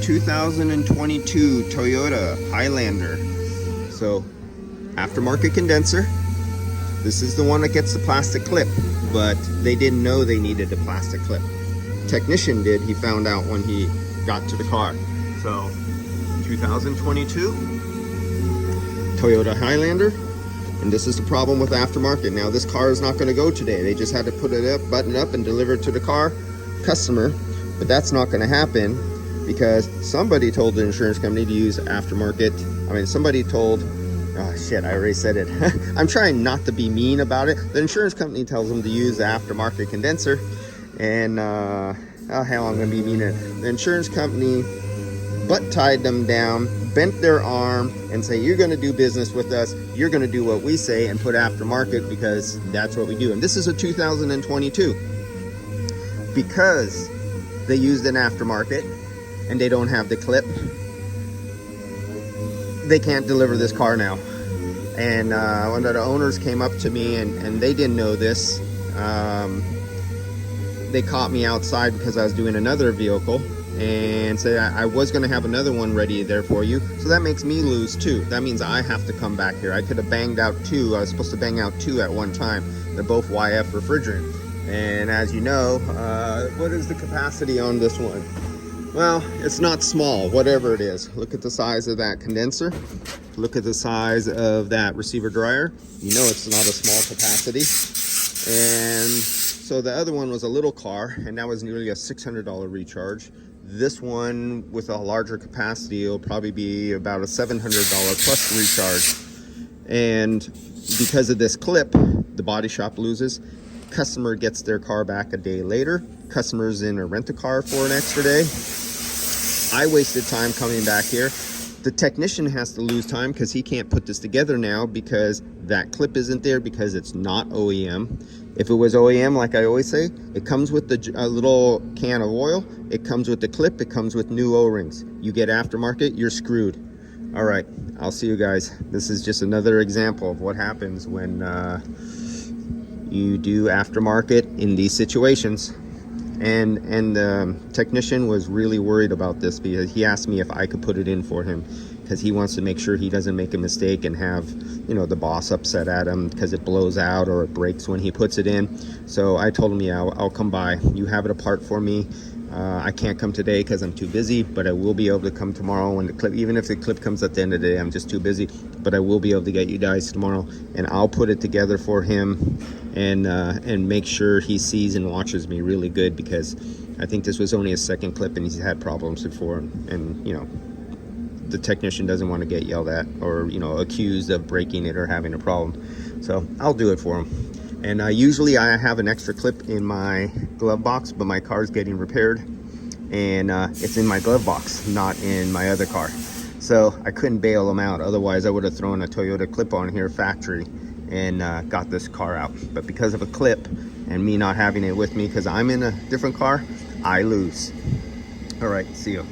2022 Toyota Highlander. So, aftermarket condenser. This is the one that gets the plastic clip, but they didn't know they needed a plastic clip. Technician did, he found out when he got to the car. So, 2022 Toyota Highlander. And this is the problem with aftermarket. Now this car is not going to go today. They just had to put it up, button up, and deliver it to the customer. But that's not going to happen because somebody told the insurance company to use aftermarket. I mean, somebody told, oh shit, I already said it. I'm trying not to be mean about it. The insurance company tells them to use the aftermarket condenser. And, oh hell, I'm going to be mean. The insurance company butt tied them down, bent their arm, and say, you're going to do business with us, you're going to do what we say, and put aftermarket because that's what we do. And this is a 2022. Because they used an aftermarket and they don't have the clip, they can't deliver this car now. And one of the owners came up to me, and they didn't know this. They caught me outside because I was doing another vehicle, and said I was going to have another one ready there for you. So that makes me lose two. That means I have to come back here. I could have banged out two. I was supposed to bang out two at one time. They're both YF refrigerant. And as you know, what is the capacity on this one? Well, it's not small, whatever it is. Look at the size of that condenser. Look at the size of that receiver dryer. You know it's not a small capacity. And so the other one was a little car, and that was nearly a $600 recharge. This one with a larger capacity will probably be about a $700 plus recharge. And because of this clip, the body shop loses. Customer gets their car back a day later. Customer's in a rent-a-car for an extra day. I wasted time coming back here. The technician has to lose time because he can't put this together now because that clip isn't there because it's not OEM. If it was OEM, like I always say, it comes with the little can of oil, it comes with the clip, it comes with new O-rings. You get aftermarket, you're screwed. All right, I'll see you guys. This is just another example of what happens when you do aftermarket in these situations. And the technician was really worried about this because he asked me if I could put it in for him because he wants to make sure he doesn't make a mistake and have, you know, the boss upset at him because it blows out or it breaks when he puts it in. So I told him, yeah, I'll come by. You have it apart for me. I can't come today because I'm too busy, but I will be able to come tomorrow when the clip, even if the clip comes at the end of the day, I'm just too busy, but I will be able to get you guys tomorrow, and I'll put it together for him and make sure he sees and watches me really good because I think this was only his second clip and he's had problems before, and you know, the technician doesn't want to get yelled at or, you know, accused of breaking it or having a problem. So I'll do it for him. And usually I have an extra clip in my glove box, but my car's getting repaired and it's in my glove box, not in my other car. So I couldn't bail them out. Otherwise I would have thrown a Toyota clip on here factory and got this car out. But because of a clip and me not having it with me because I'm in a different car, I lose. All right, see you.